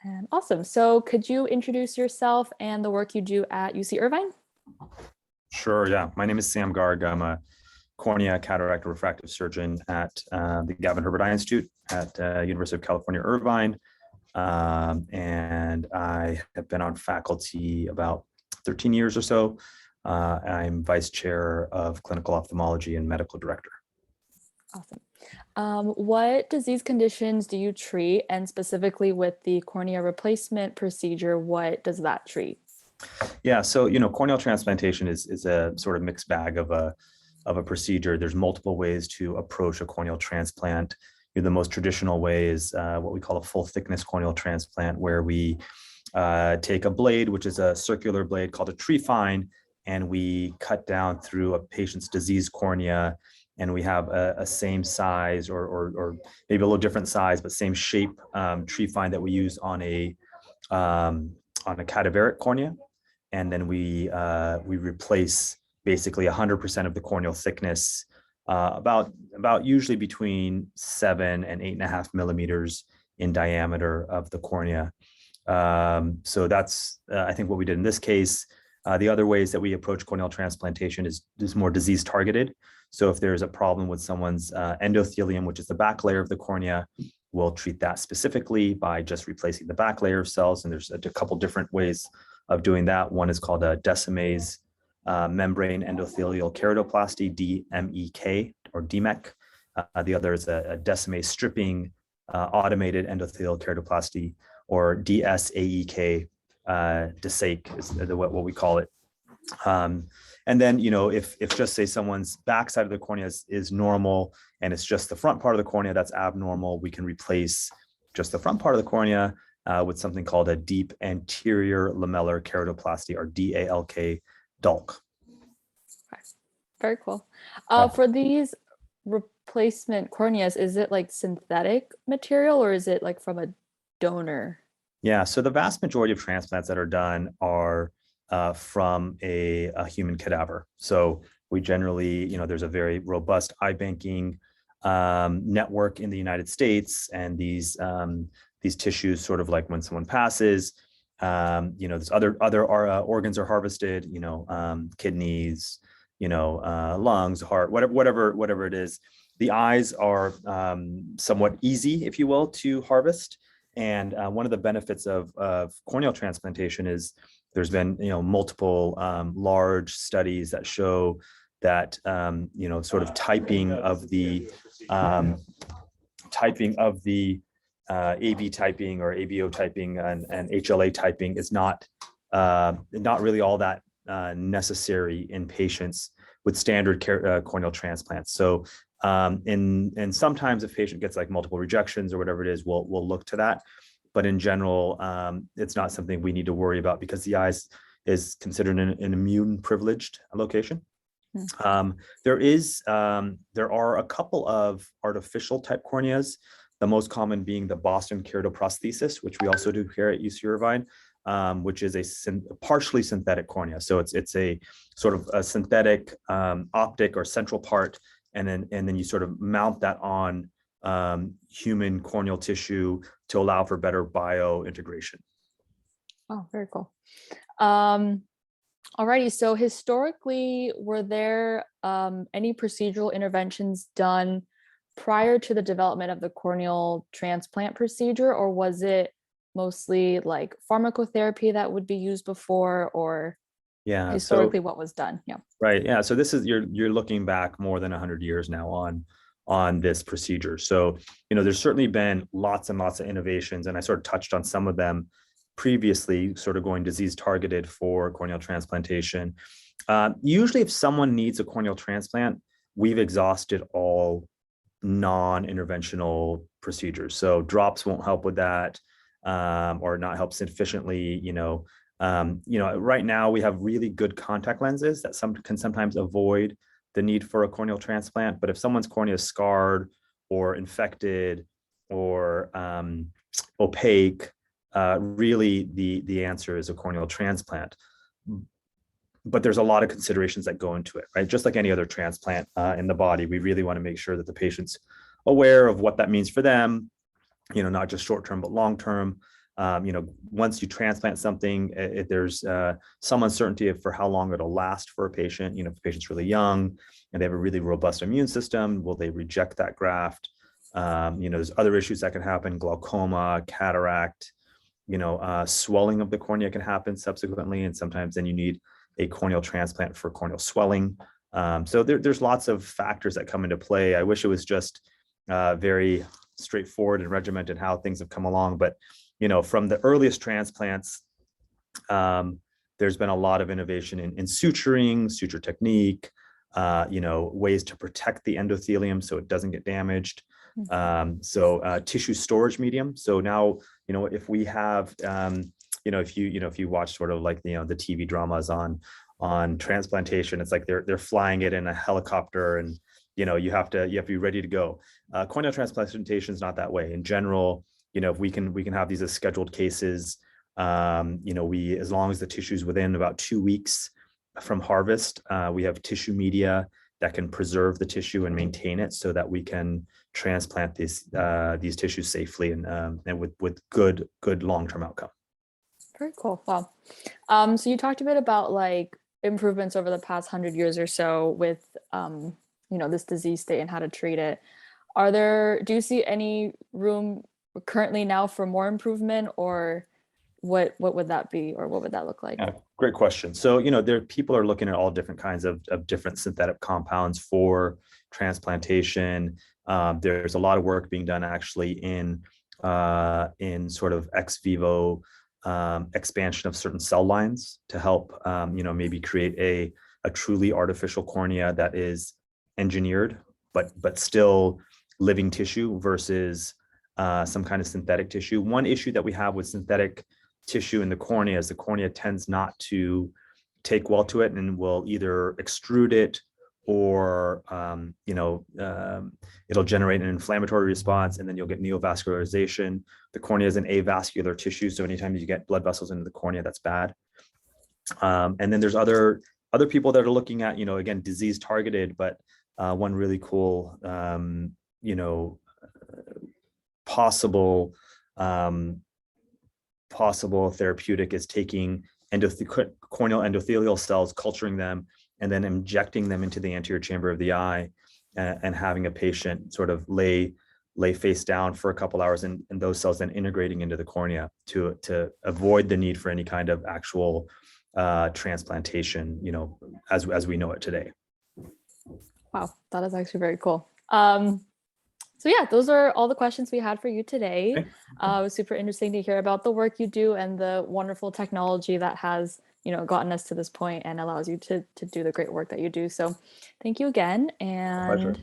And awesome. So could you introduce yourself and the work you do at UC Irvine? Sure, yeah. My name is Sam Garg. I'm a cornea, cataract, refractive surgeon at the Gavin Herbert Eye Institute at University of California, Irvine. And I have been on faculty about 13 years or so. I'm vice chair of clinical ophthalmology and medical director. Awesome. What disease conditions do you treat? And specifically with the cornea replacement procedure, what does that treat? Yeah, so corneal transplantation is a sort of mixed bag of a procedure. There's multiple ways to approach a corneal transplant. The most traditional way is what we call a full thickness corneal transplant, where we take a blade, which is a circular blade called a trephine, and we cut down through a patient's diseased cornea, and we have a same size or maybe a little different size, but same shape trephine that we use on a cadaveric cornea. And then we replace basically 100% of the corneal thickness, about usually between 7 and 8.5 millimeters in diameter of the cornea. So that's I think what we did in this case. The other ways that we approach corneal transplantation is more disease targeted. So if there's a problem with someone's endothelium, which is the back layer of the cornea, we'll treat that specifically by just replacing the back layer of cells. And there's a couple different ways of doing that. One is called a Decimase membrane endothelial keratoplasty, DMEK or DMEK. The other is a Decimase stripping automated endothelial keratoplasty, or DSAEK. DSAEK is what we call it. And then, if just say someone's backside of the cornea is normal and it's just the front part of the cornea that's abnormal, we can replace just the front part of the cornea with something called a deep anterior lamellar keratoplasty, or DALK, DALK. Okay. Very cool. For these replacement corneas, is it like synthetic material or is it like from a donor? Yeah, so the vast majority of transplants that are done are from a human cadaver. So we generally, there's a very robust eye banking network in the United States, and these tissues, sort of like when someone passes, there's other organs are harvested, kidneys, lungs, heart, whatever it is. The eyes are somewhat easy, if you will, to harvest. And one of the benefits of corneal transplantation is there's been, multiple large studies that show that, sort of typing of the AV typing or ABO typing and HLA typing is not really all that necessary in patients with standard corneal transplants. So and sometimes if patient gets like multiple rejections or whatever it is, we'll look to that. But in general, it's not something we need to worry about because the eyes is considered an immune privileged location. There are a couple of artificial type corneas, the most common being the Boston keratoprosthesis, which we also do here at UC Irvine, which is a partially synthetic cornea. So it's a sort of a synthetic optic or central part, and then you sort of mount that on human corneal tissue to allow for better biointegration. Oh, very cool. Alrighty, so historically, were there any procedural interventions done prior to the development of the corneal transplant procedure, or was it mostly like pharmacotherapy that would be used before, or historically what was done? Yeah. Right. Yeah. So this is you're looking back more than 100 years now on this procedure. So, there's certainly been lots and lots of innovations, and I sort of touched on some of them previously, sort of going disease targeted for corneal transplantation. Usually if someone needs a corneal transplant, we've exhausted all non-interventional procedures. So drops won't help with that, or not help sufficiently. Right now we have really good contact lenses that can sometimes avoid the need for a corneal transplant. But if someone's cornea is scarred or infected or opaque, really the answer is a corneal transplant. But there's a lot of considerations that go into it, right? Just like any other transplant in the body, we really want to make sure that the patient's aware of what that means for them, not just short-term, but long-term. Once you transplant something, there's some uncertainty for how long it'll last for a patient. If the patient's really young and they have a really robust immune system, will they reject that graft? There's other issues that can happen: glaucoma, cataract, swelling of the cornea can happen subsequently, and sometimes then you need a corneal transplant for corneal swelling. So there's lots of factors that come into play. I wish it was just very straightforward and regimented how things have come along, but from the earliest transplants, there's been a lot of innovation in suturing, suture technique, ways to protect the endothelium so it doesn't get damaged. Tissue storage medium. So now, if we have, if you watch sort of like, the TV dramas on transplantation, it's like they're flying it in a helicopter, and, you have to be ready to go. Corneal transplantation is not that way. In general, if we can have these as scheduled cases, as long as the tissue is within about 2 weeks from harvest, we have tissue media that can preserve the tissue and maintain it so that we can transplant these tissues safely and with good long-term outcome. Very cool. Wow. So you talked a bit about like improvements over the past 100 years or so with this disease state and how to treat it. Do you see any room currently now for more improvement, or what would that be, or what would that look like? Yeah, great question. So, people are looking at all different kinds of different synthetic compounds for transplantation. There's a lot of work being done actually in sort of ex vivo expansion of certain cell lines to help, maybe create a truly artificial cornea that is engineered, but still living tissue versus some kind of synthetic tissue. One issue that we have with synthetic tissue in the cornea is the cornea tends not to take well to it and will either extrude it or it'll generate an inflammatory response, and then you'll get neovascularization. The cornea is an avascular tissue, so anytime you get blood vessels into the cornea, that's bad. And then there's other people that are looking at, again, disease targeted, but one really cool possible therapeutic is taking corneal endothelial cells, culturing them, and then injecting them into the anterior chamber of the eye, and having a patient sort of lay face down for a couple hours, and those cells then integrating into the cornea to avoid the need for any kind of actual transplantation, as we know it today. Wow, that is actually very cool. So yeah, those are all the questions we had for you today. Okay. It was super interesting to hear about the work you do and the wonderful technology that has, gotten us to this point and allows you to do the great work that you do. So thank you again. And Pleasure.